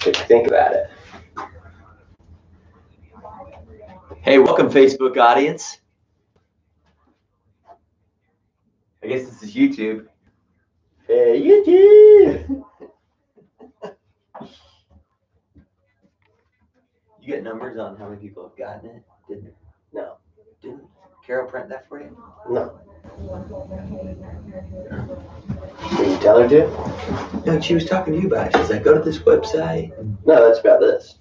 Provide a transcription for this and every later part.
if you think about it. Hey, welcome, Facebook audience. I guess this is YouTube. Hey, YouTube! You get numbers on how many people have gotten it? Didn't Carol print that for you? No. Did you tell her to? No, she was talking to you about it. She's like, go to this website. No, that's about this.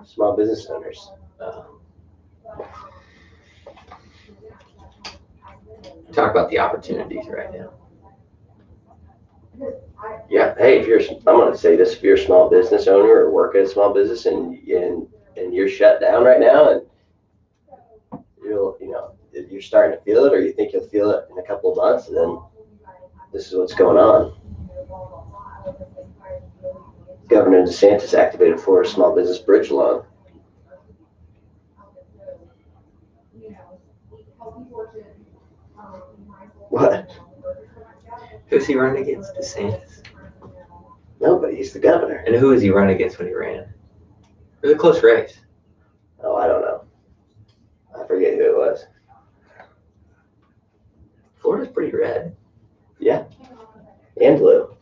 Small business owners. Talk about the opportunities right now. Yeah. Hey, I'm going to say this: if you're a small business owner or work at a small business and you're shut down right now, and you're starting to feel it, or you think you'll feel it in a couple of months, and then this is what's going on. Governor DeSantis activated Florida small business bridge loan. What? Who's he running against? DeSantis? No, but he's the governor. And who was he running against when he ran? It was a close race. Oh, I don't know. I forget who it was. Florida's pretty red. Yeah. And blue.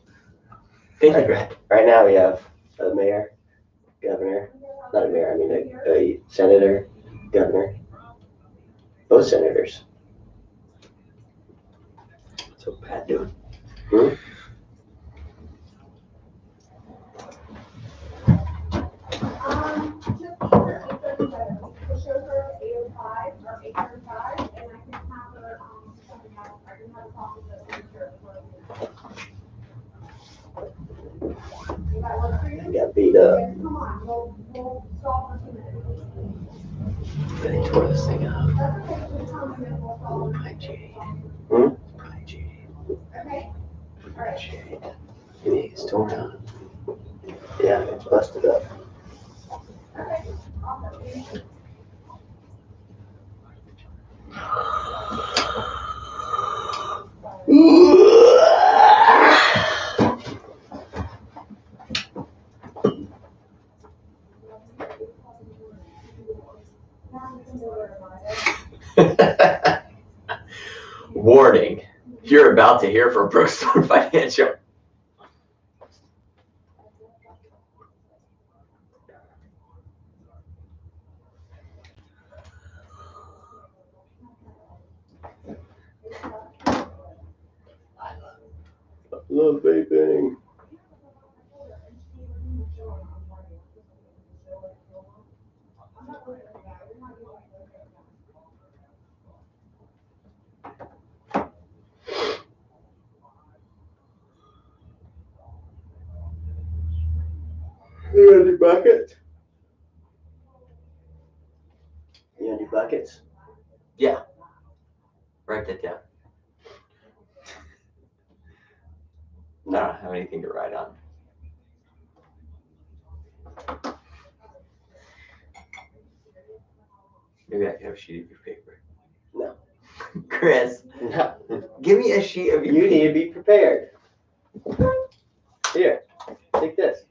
Painted red. Right now we have a mayor, governor, not a mayor, I mean a senator, governor, both senators. What's so Pat doing? He got beat up. Then he tore this thing up. Probably Jade. Probably Jade. Jade. It's torn up. Yeah, it's busted up. Warning, you're about to hear from Brookstone Financial. I love vaping. You got any buckets? You got any buckets? Yeah. Write that down. I don't have anything to write on. Maybe I can have a sheet of your paper. No. Chris, No. give me a sheet of your You paper. need to be prepared. Here, take this.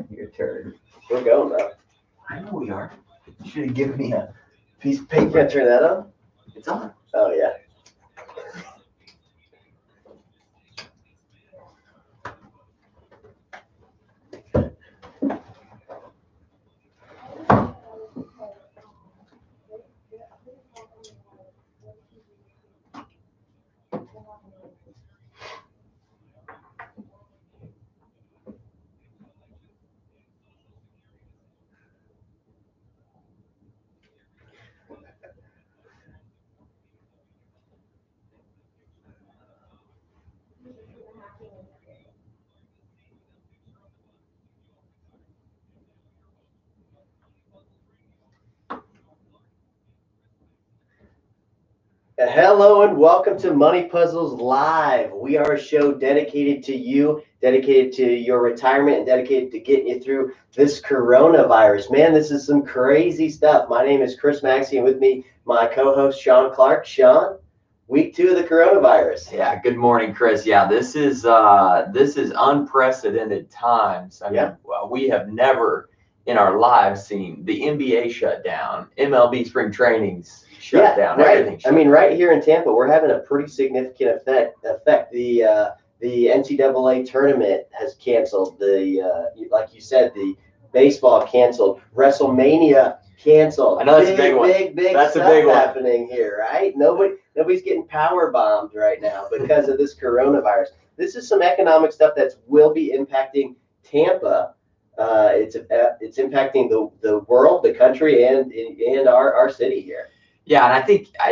Your turn. We're going though. I know we are. You should have given me a piece of You paper. gotta turn that on? It's on. Oh yeah. Hello and welcome to Money Puzzles Live. We are a show dedicated to you, dedicated to your retirement, and dedicated to getting you through this coronavirus. Man, this is some crazy stuff. My name is Chris Maxey, and with me, my co-host Sean Clark. Sean? week 2 of the coronavirus. Yeah, good morning, Chris. Yeah, this is unprecedented times. I mean, well, we have never in our lives seen the NBA shut down, MLB spring trainings shut down, right. everything shut down. Right here in Tampa, we're having a pretty significant effect. The NCAA tournament has canceled. Like you said, the baseball canceled. WrestleMania canceled. I know that's a big one. Big That's stuff a big one happening here, right? Nobody's getting power bombed right now because of this coronavirus. This is some economic stuff that will be impacting Tampa. It's impacting the world, the country, and our city here. Yeah, and I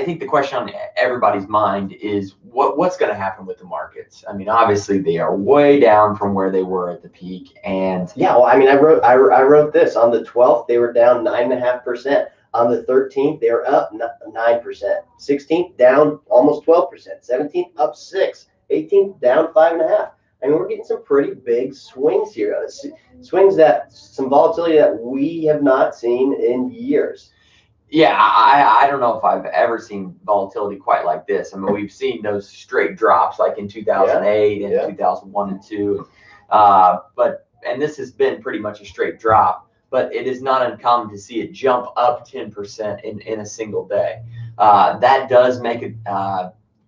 think the question on everybody's mind is what's going to happen with the markets. I mean, obviously they are way down from where they were at the peak, and yeah. Well, I mean, I wrote this on the 12th. They were down 9.5%. On the 13th, they were up 9%. 16th down almost 12%. 17th up 6%. 18th down 5.5%. I mean, we're getting some pretty big swings here. Swings some volatility that we have not seen in years. Yeah, I don't know if I've ever seen volatility quite like this. I mean, we've seen those straight drops like in 2008 and 2001 and 2. And this has been pretty much a straight drop, but it is not uncommon to see it jump up 10% in a single day. That does make it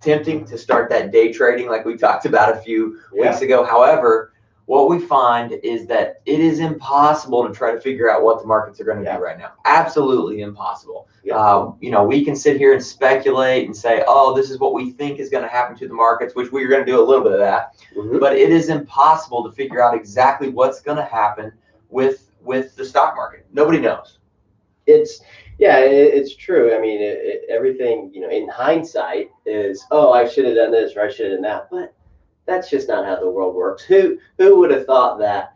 tempting to start that day trading like we talked about a few weeks ago. However, what we find is that it is impossible to try to figure out what the markets are going to do right now. Absolutely impossible. We can sit here and speculate and say, oh, this is what we think is going to happen to the markets, which we're going to do a little bit of that. Mm-hmm. But it is impossible to figure out exactly what's going to happen with the stock market. Nobody knows. It's true. I mean, everything, in hindsight is, oh, I should have done this or I should have done that. But that's just not how the world works. Who would have thought that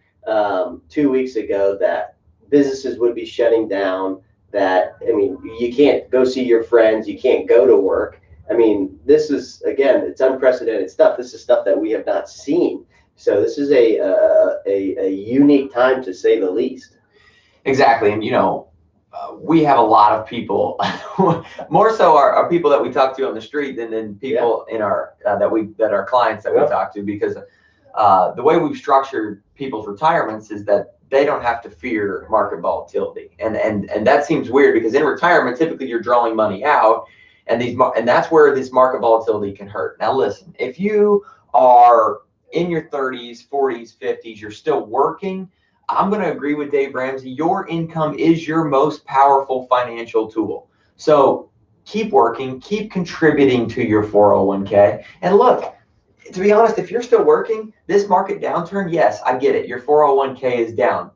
2 weeks ago that businesses would be shutting down, that, I mean, you can't go see your friends, you can't go to work. I mean, this is, again, it's unprecedented stuff. This is stuff that we have not seen. So this is a unique time, to say the least. Exactly. And, we have a lot of people, more so are people that we talk to on the street than people in our that are clients that we talk to, because the way we've structured people's retirements is that they don't have to fear market volatility, and that seems weird because in retirement typically you're drawing money out, and that's where this market volatility can hurt. Now listen, if you are in your 30s, 40s, 50s, you're still working, I'm going to agree with Dave Ramsey. Your income is your most powerful financial tool. So keep working, keep contributing to your 401k. And look, to be honest, if you're still working, this market downturn, yes, I get it. Your 401k is down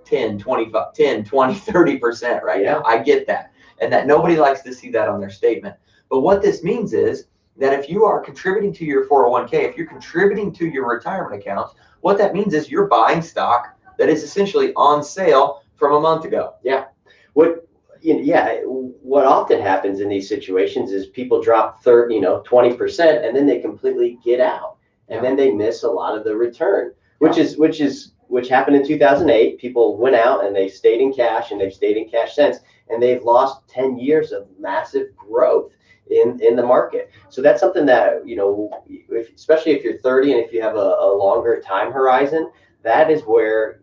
10, 20, 30% right now. I get that. And that nobody likes to see that on their statement. But what this means is that if you are contributing to your 401k, if you're contributing to your retirement accounts, what that means is you're buying stock that is essentially on sale from a month ago. What often happens in these situations is people drop 20%, and then they completely get out, and then they miss a lot of the return, which happened in 2008. People went out and they stayed in cash, and they've stayed in cash since, and they've lost 10 years of massive growth in the market. So that's something that, especially if you're 30 and if you have a longer time horizon, that is where,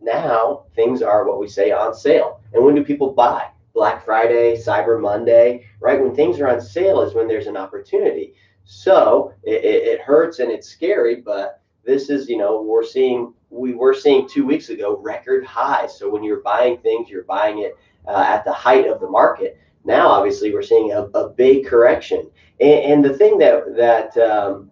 now things are, what we say, on sale. And when do people buy? Black Friday, Cyber Monday, right? When things are on sale is when there's an opportunity. So it hurts and it's scary, but this is, we were seeing 2 weeks ago record highs. So when you're buying things, you're buying it at the height of the market. Now, obviously, we're seeing a big correction. And the thing that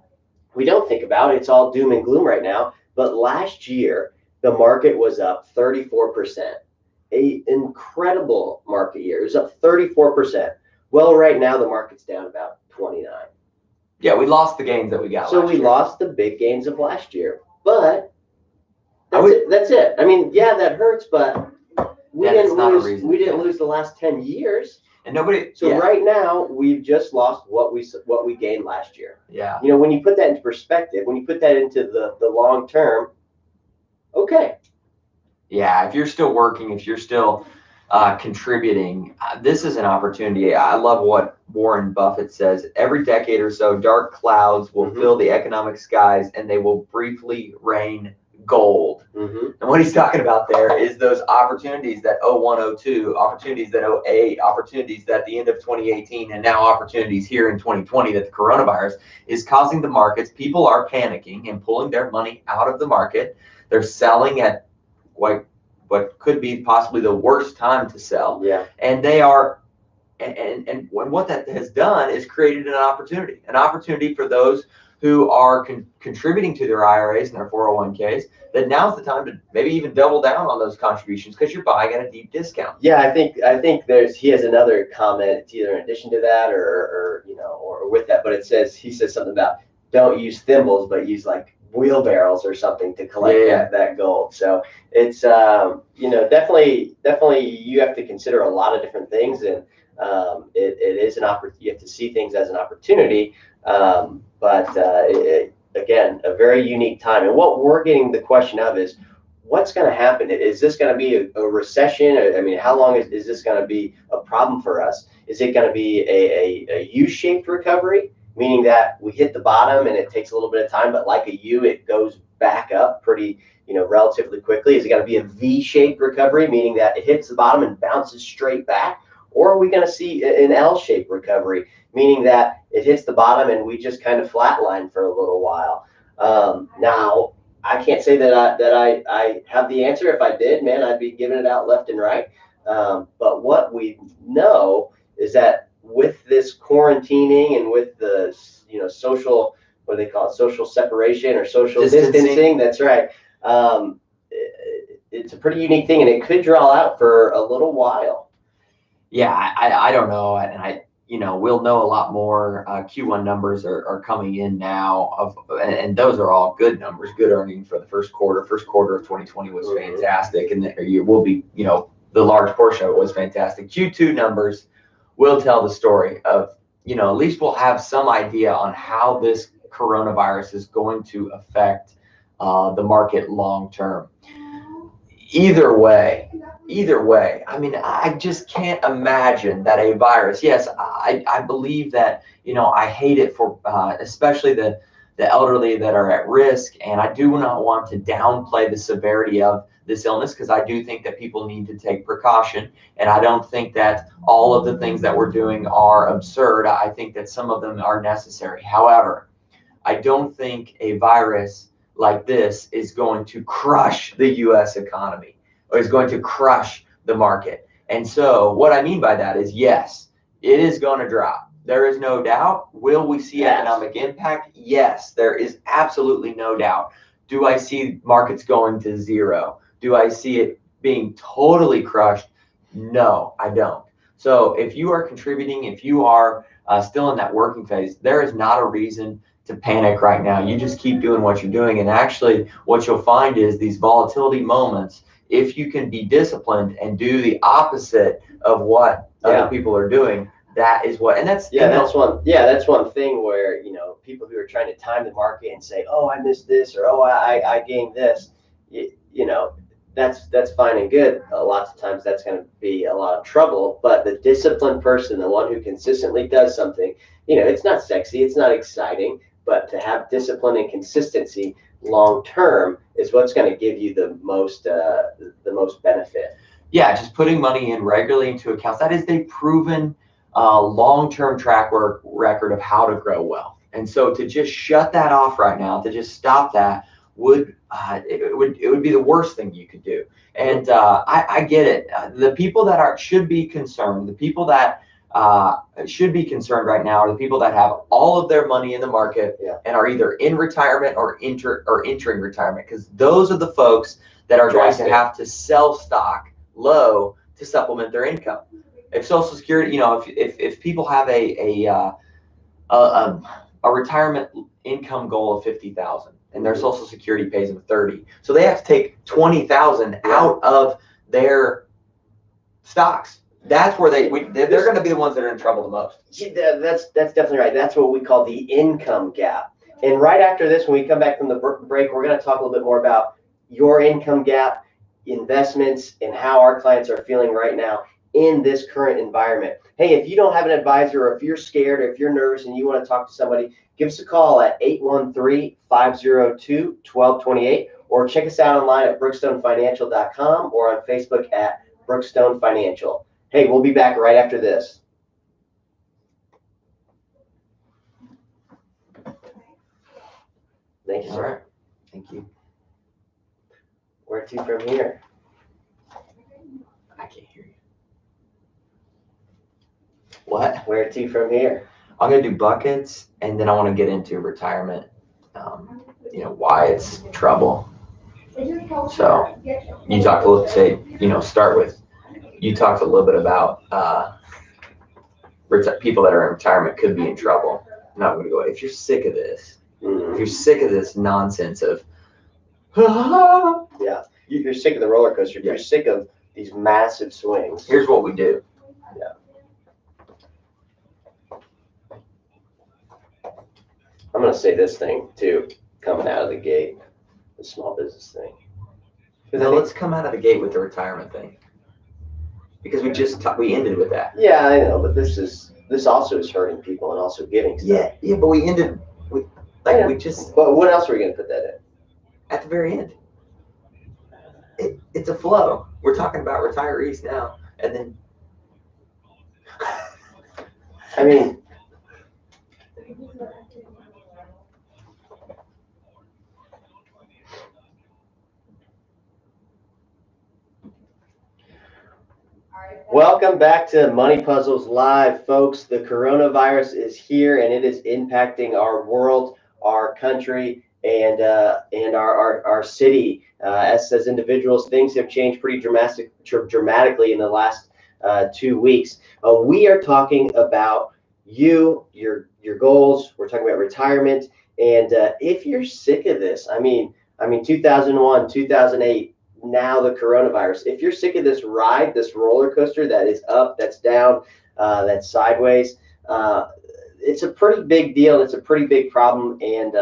we don't think about, it's all doom and gloom right now, but last year, the market was up 34%. An incredible market year. It was up 34%. Well, right now, the market's down about 29. Yeah, we lost the gains that we got last year. So we lost the big gains of last year. But that's it. I mean, yeah, that hurts, but we didn't lose the last 10 years. And nobody. So right now we've just lost what we gained last year. Yeah. When you put that into perspective, when you put that into the long term, okay. Yeah, if you're still working, if you're still contributing, this is an opportunity. I love what Warren Buffett says, every decade or so, dark clouds will fill the economic skies and they will briefly rain gold. And what he's talking about there is those opportunities that 01, 02, opportunities that 08, opportunities that the end of 2018, and now opportunities here in 2020 that the coronavirus is causing the markets. People are panicking and pulling their money out of the market. They're selling at what could be possibly the worst time to sell. Yeah. And they are, and what that has done is created an opportunity for those who are contributing to their IRAs and their 401ks, that now's the time to maybe even double down on those contributions because you're buying at a deep discount. Yeah, I think he has another comment. It's either in addition to that or with that, but he says something about don't use thimbles, but use like wheelbarrows or something to collect that gold. So it's definitely you have to consider a lot of different things, and it is an opportunity. You have to see things as an opportunity. Again, a very unique time. And what we're getting the question of is, what's going to happen? Is this going to be a recession? I mean, how long is this going to be a problem for us? Is it going to be a U-shaped recovery, meaning that we hit the bottom and it takes a little bit of time, but like a U, it goes back up pretty, relatively quickly? Is it going to be a V-shaped recovery, meaning that it hits the bottom and bounces straight back? Or are we going to see an L-shaped recovery, meaning that it hits the bottom and we just kind of flatline for a little while? Now, I can't say that I have the answer. If I did, man, I'd be giving it out left and right. But what we know is that with this quarantining and with the social, what do they call it, social separation or social distancing, that's right. It's a pretty unique thing, and it could draw out for a little while. Yeah, I don't know, and we'll know a lot more. Q1 numbers are coming in now, and those are all good numbers, good earnings for the first quarter. First quarter of 2020 was fantastic, and it will be, the large portion of it was fantastic. Q2 numbers will tell the story of, at least we'll have some idea on how this coronavirus is going to affect the market long term. Either way, I mean, I just can't imagine that a virus, yes, I believe that, I hate it for especially the elderly that are at risk. And I do not want to downplay the severity of this illness, because I do think that people need to take precaution. And I don't think that all of the things that we're doing are absurd. I think that some of them are necessary. However, I don't think a virus like this is going to crush the U.S. economy or is going to crush the market. And so what I mean by that is, yes, it is going to drop. There is no doubt. Will we see economic impact? Yes, there is absolutely no doubt. Do I see markets going to zero? Do I see it being totally crushed? No, I don't. So if you are contributing, if you are still in that working phase, there is not a reason to panic right now. You just keep doing what you're doing. And actually what you'll find is these volatility moments, if you can be disciplined and do the opposite of what other people are doing, that is what, and that's that's one thing where, people who are trying to time the market and say, oh, I missed this, or, oh, I gained this, that's fine and good. Lots of times that's going to be a lot of trouble, but the disciplined person, the one who consistently does something, it's not sexy, it's not exciting, but to have discipline and consistency long term is what's going to give you the most benefit. Yeah, just putting money in regularly into accounts. That is a proven long-term track record of how to grow wealth. And so to just shut that off right now, to just stop that, would be the worst thing you could do. And I get it. The people that should be concerned, the people that should be concerned right now are the people that have all of their money in the market and are either in retirement or entering retirement, because those are the folks that are going to have to sell stock low to supplement their income. If Social Security, if people have a retirement income goal of 50,000 and their Social Security pays them 30, so they have to take 20,000 out of their stocks. That's where they're going to be the ones that are in trouble the most. Yeah, that's definitely right. That's what we call the income gap. And right after this, when we come back from the break, we're going to talk a little bit more about your income gap, investments, and how our clients are feeling right now in this current environment. Hey, if you don't have an advisor, or if you're scared, or if you're nervous and you want to talk to somebody, give us a call at 813-502-1228, or check us out online at brookstonefinancial.com or on Facebook at Brookstone Financial. Hey, we'll be back right after this. Thank you, sir. All right. Thank you. Where to from here? I can't hear you. What? Where to from here? I'm going to do buckets, and then I want to get into retirement, why it's trouble. So you talked a little, start with, you talked a little bit about people that are in retirement could be in trouble. Now I'm going to go, if you're sick of this, if you're sick of this nonsense of, yeah, you're sick of the roller coaster, you're sick of these massive swings. Here's what we do. Yeah. I'm going to say this thing too, coming out of the gate, the small business thing. Now let's come out of the gate with the retirement thing, because we ended with that. Yeah, I know, but this also is hurting people and also giving stuff. Yeah, but we ended with But what else are we going to put that in? At the very end. It's a flow. We're talking about retirees now, and then I mean, welcome back to Money Puzzles Live, folks. The coronavirus is here, and it is impacting our world, our country, and our city. As individuals, things have changed pretty dramatically in the last 2 weeks. We are talking about your goals. We're talking about retirement, and if you're sick of this, I mean 2001, 2008. Now the coronavirus. If you're sick of this ride, this roller coaster that is up, that's down, that's sideways, it's a pretty big deal. It's a pretty big problem, and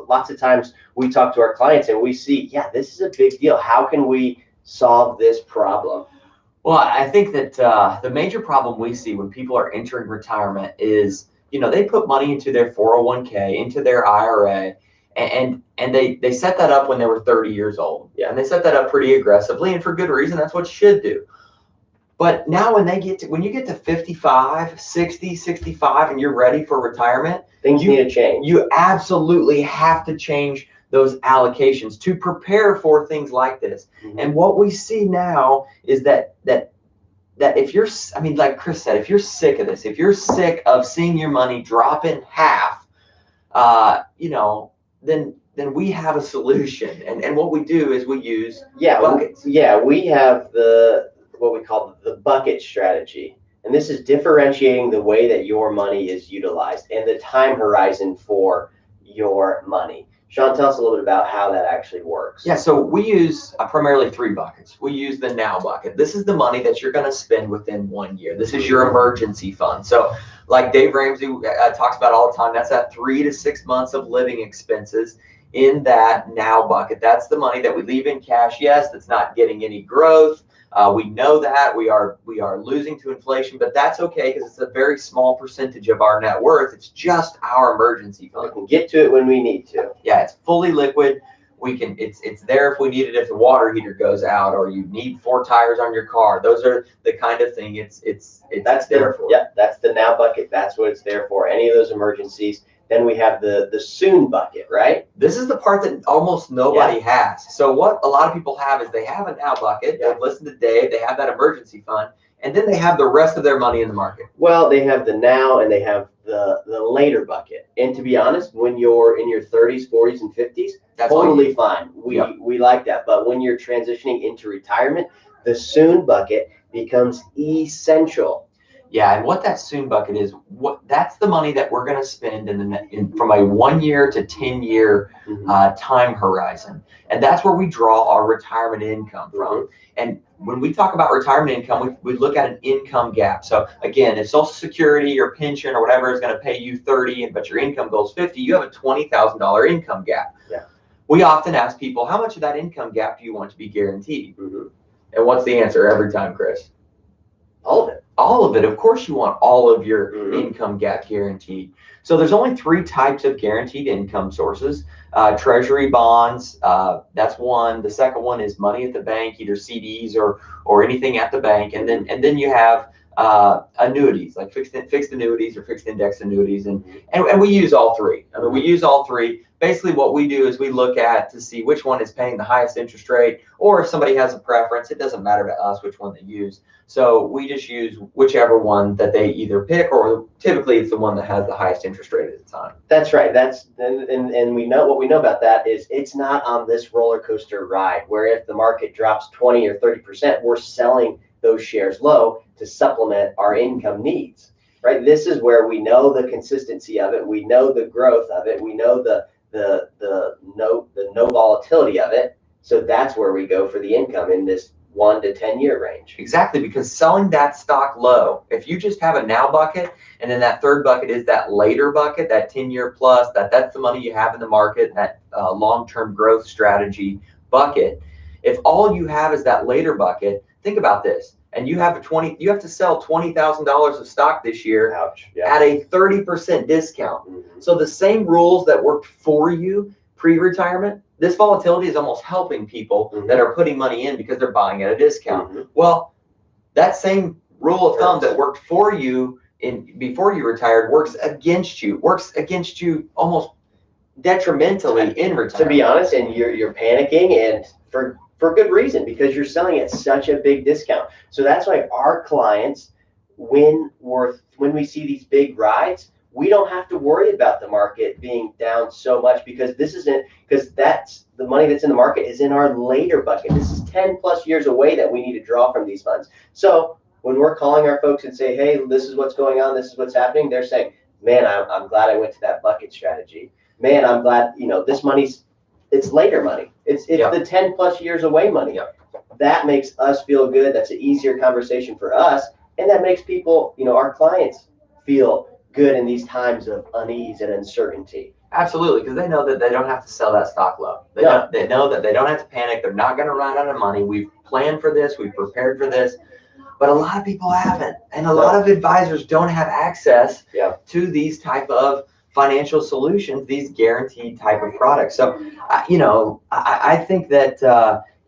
lots of times we talk to our clients and we see, yeah, this is a big deal. How can we solve this problem? Well, I think that the major problem we see when people are entering retirement is, they put money into their 401k, into their IRA. And they set that up when they were 30 years old. Yeah. And they set that up pretty aggressively, and for good reason. That's what you should do. But now when you get to 55, 60, 65, and you're ready for retirement, things need to change. You absolutely have to change those allocations to prepare for things like this. Mm-hmm. And what we see now is that if you're, like Chris said, if you're sick of this, if you're sick of seeing your money drop in half, then we have a solution. And what we do is we use buckets. We have what we call the bucket strategy. And this is differentiating the way that your money is utilized and the time horizon for your money. Sean, tell us a little bit about how that actually works. Yeah, so we use primarily 3 buckets. We use the now bucket. This is the money that you're going to spend within 1 year. This is your emergency fund. So like Dave Ramsey talks about all the time, that's that 3 to 6 months of living expenses in that now bucket. That's the money that we leave in cash. Yes, that's not getting any growth. We know that we are losing to inflation, but that's okay because it's a very small percentage of our net worth. It's just our emergency fund. We can get to it when we need to. Yeah, it's fully liquid. It's there if we need it, if the water heater goes out or you need 4 tires on your car. Those are the kind of thing that's there for. Yeah, that's the now bucket. That's what it's there for. Any of those emergencies. Then we have the soon bucket, right? This is the part that almost nobody has. So what a lot of people have is they have a now bucket. They've listened to Dave. They have that emergency fund, and then they have the rest of their money in the market. Well, they have the now and they have the later bucket. And to be honest, when you're in your 30s, 40s, and 50s, that's totally fine. We like that. But when you're transitioning into retirement, the soon bucket becomes essential. Yeah, and what that soon bucket is, that's the money that we're going to spend from a 1 year to 10 year time horizon, and that's where we draw our retirement income from. And when we talk about retirement income, we look at an income gap. So again, if Social Security or pension or whatever is going to pay you 30, but your income goes 50, you have a $20,000 income gap. Yeah. We often ask people, how much of that income gap do you want to be guaranteed? And what's the answer every time, Chris? All of it. All of it. Of course, you want all of your income gap guaranteed. So there's only 3 types of guaranteed income sources. Treasury bonds, that's one. The second one is money at the bank, either CDs or anything at the bank. And then you have annuities, like fixed annuities or fixed index annuities. And we use all 3. I mean, we use all 3. Basically, what we do is we look at to see which one is paying the highest interest rate, or if somebody has a preference, it doesn't matter to us which one they use. So we just use whichever one that they either pick, or typically it's the one that has the highest interest rate at the time. That's right. And we know what we know about that is it's not on this roller coaster ride where if the market drops 20 or 30%, we're selling those shares low to supplement our income needs. Right? This is where we know the consistency of it, we know the growth of it, we know the no volatility of it. So that's where we go for the income in this 1 to 10 year range. Exactly, because selling that stock low, if you just have a now bucket, and then that third bucket is that later bucket, that 10-year plus, that's the money you have in the market, that long-term growth strategy bucket. If all you have is that later bucket, think about this. And you have to sell $20,000 of stock this year. Ouch. Yeah. At a 30% discount. So the same rules that worked for you pre-retirement, this volatility is almost helping people that are putting money in because they're buying at a discount. Well, that same rule of thumb that worked for you before you retired works against you almost detrimentally in retirement. To be honest, and you're panicking, and for good reason, because you're selling at such a big discount. So that's why our clients, when we see these big rides, we don't have to worry about the market being down so much, because that's the money that's in the market is in our later bucket. This is 10 plus years away that we need to draw from these funds. So when we're calling our folks and say, hey, this is what's going on, this is what's happening, they're saying, man, I'm glad I went to that bucket strategy. Man, I'm glad, this money's, it's later money. It's the 10 plus years away money. That makes us feel good. That's an easier conversation for us. And that makes people, our clients feel good in these times of unease and uncertainty. Absolutely, because they know that they don't have to sell that stock low. They know that they don't have to panic. They're not going to run out of money. We've planned for this. We've prepared for this. But a lot of people haven't. And a lot of advisors don't have access to these type of financial solutions, these guaranteed type of products. So, I think that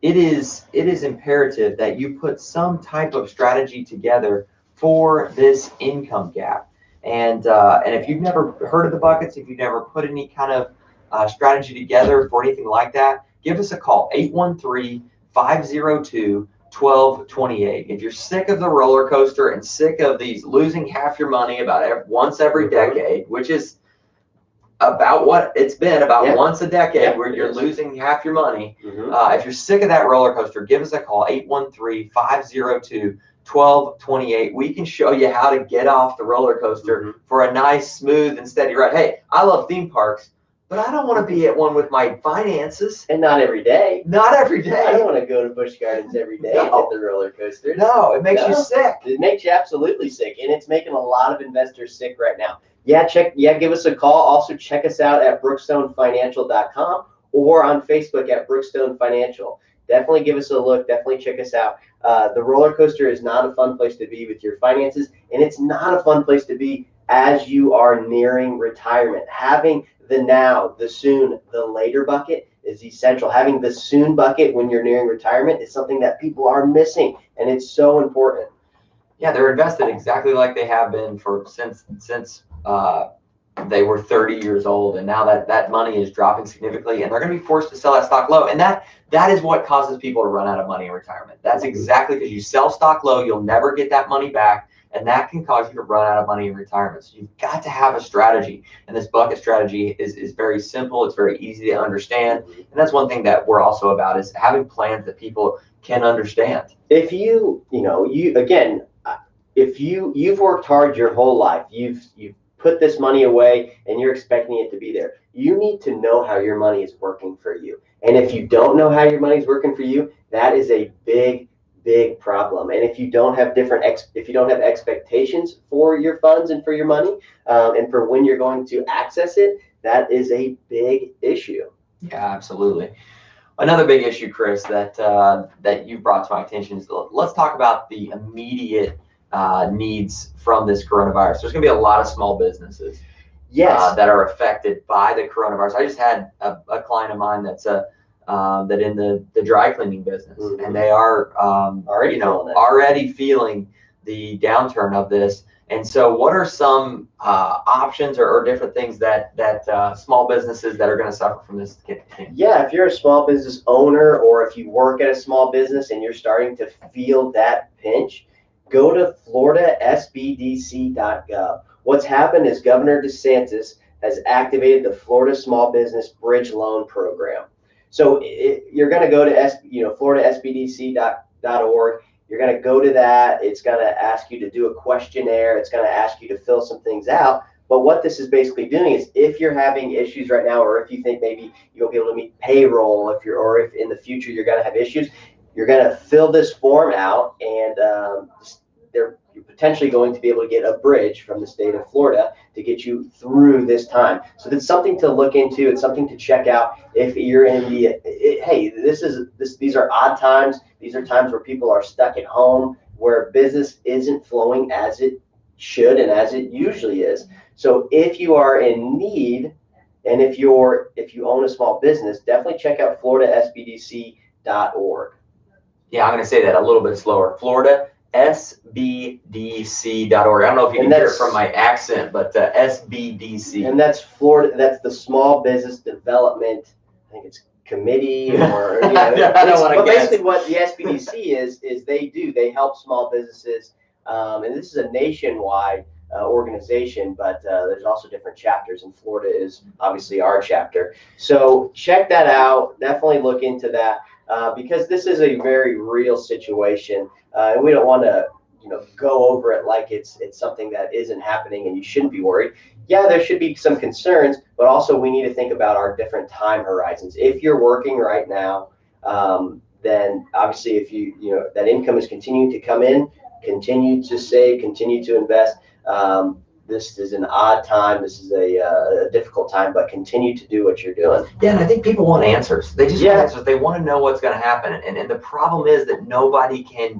it is imperative that you put some type of strategy together for this income gap. And if you've never heard of the buckets, if you've never put any kind of strategy together for anything like that, give us a call, 813-502-1228. If you're sick of the roller coaster and sick of these losing half your money about once every decade, which is about what it's been, about once a decade where you're losing half your money. If you're sick of that roller coaster, give us a call, 813-502-1228. We can show you how to get off the roller coaster for a nice, smooth, and steady ride. Hey, I love theme parks, but I don't want to be at one with my finances. And not every day. Not every day. I don't want to go to Busch Gardens every day and hit the roller coasters. No, it makes you sick. It makes you absolutely sick, and it's making a lot of investors sick right now. Give us a call. Also, check us out at brookstonefinancial.com or on Facebook at Brookstone Financial. Definitely give us a look. Definitely check us out. The roller coaster is not a fun place to be with your finances, and it's not a fun place to be as you are nearing retirement. Having the now, the soon, the later bucket is essential. Having the soon bucket when you're nearing retirement is something that people are missing, and it's so important. Yeah, they're invested exactly like they have been since they were 30 years old, and now that money is dropping significantly, and they're going to be forced to sell that stock low. And that is what causes people to run out of money in retirement. That's exactly because you sell stock low, you'll never get that money back, and that can cause you to run out of money in retirement. So you've got to have a strategy, and this bucket strategy is very simple. It's very easy to understand, and that's one thing that we're also about is having plans that people can understand. If you've worked hard your whole life, you've put this money away and you're expecting it to be there, you need to know how your money is working for you. And if you don't know how your money is working for you, that is a big problem. And if you don't have expectations for your funds and for your money, and for when you're going to access it, that is a big issue. Yeah, absolutely. Another big issue, Chris, that you brought to my attention is let's talk about the immediate needs from this coronavirus. There's going to be a lot of small businesses Yes. that are affected by the coronavirus. I just had a client of mine that's that in the dry cleaning business, and they are already feeling the downturn of this. And so, what are some options or different things that small businesses that are going to suffer from this? Yeah, if you're a small business owner, or if you work at a small business and you're starting to feel that pinch, go to floridasbdc.gov. What's happened is Governor DeSantis has activated the Florida Small Business Bridge Loan Program. So you're going to go to floridasbdc.org. You're going to go to that. It's going to ask you to do a questionnaire. It's going to ask you to fill some things out. But what this is basically doing is, if you're having issues right now, or if you think maybe you won't be able to meet payroll, or if in the future you're going to have issues, you're going to fill this form out, and you're potentially going to be able to get a bridge from the state of Florida to get you through this time. So that's something to look into. It's something to check out if you're in these are odd times. These are times where people are stuck at home, where business isn't flowing as it should and as it usually is. So if you are in need, and if you own a small business, definitely check out floridasbdc.org. Yeah, I'm going to say that a little bit slower. floridasbdc.org. I don't know if you can hear it from my accent, but SBDC. And that's Florida. That's the Small Business Development, I think it's committee, or but basically what the SBDC is they help small businesses, and this is a nationwide organization, but there's also different chapters, and Florida is obviously our chapter. So check that out. Definitely look into that, because this is a very real situation, and we don't want to go over it like it's something that isn't happening and you shouldn't be worried. Yeah, there should be some concerns, but also we need to think about our different time horizons. If you're working right now, then obviously if that income is continuing to come in, continue to save, continue to invest. This is an odd time. This is a difficult time, but continue to do what you're doing. Yeah, and I think people want answers. They just want answers. They want to know what's going to happen. And the problem is that nobody can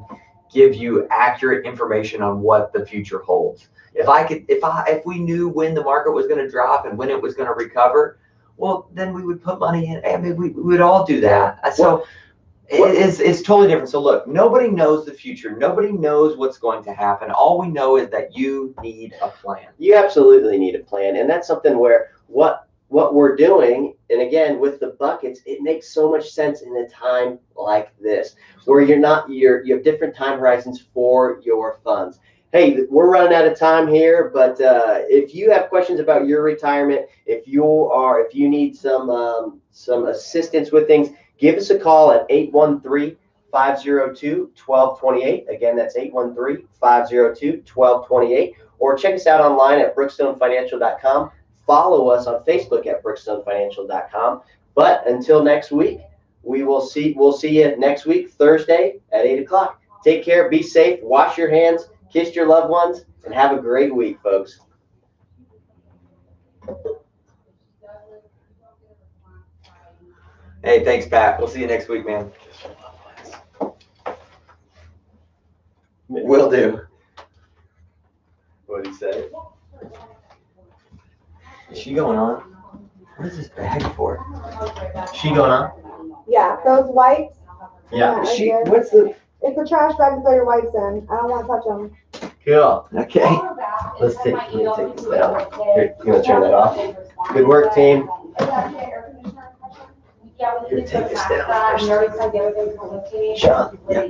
give you accurate information on what the future holds. If we knew when the market was going to drop and when it was going to recover, well, then we would put money in. I mean, we would all do that. So it's totally different. So look, nobody knows the future. Nobody knows what's going to happen. All we know is that you need a plan. You absolutely need a plan, and that's something where what we're doing, and again with the buckets, it makes so much sense in a time like this, where you have different time horizons for your funds. Hey, we're running out of time here, but if you have questions about your retirement, if you need some assistance with things, give us a call at 813-502-1228. Again, that's 813-502-1228. Or check us out online at brookstonefinancial.com. Follow us on Facebook at brookstonefinancial.com. But until next week, we'll see you next week, Thursday at 8 o'clock. Take care, be safe, wash your hands, kiss your loved ones, and have a great week, folks. Hey, thanks, Pat. We'll see you next week, man. Will do. What did he say? Is she going on? What is this bag for? She going on? Yeah, those wipes. Yeah. It's a trash bag to throw your wipes in. I don't want to touch them. Cool. Okay. Let me take this down. Here, you want to turn that off? Good work, team. Here, take this down. Sean. Yeah.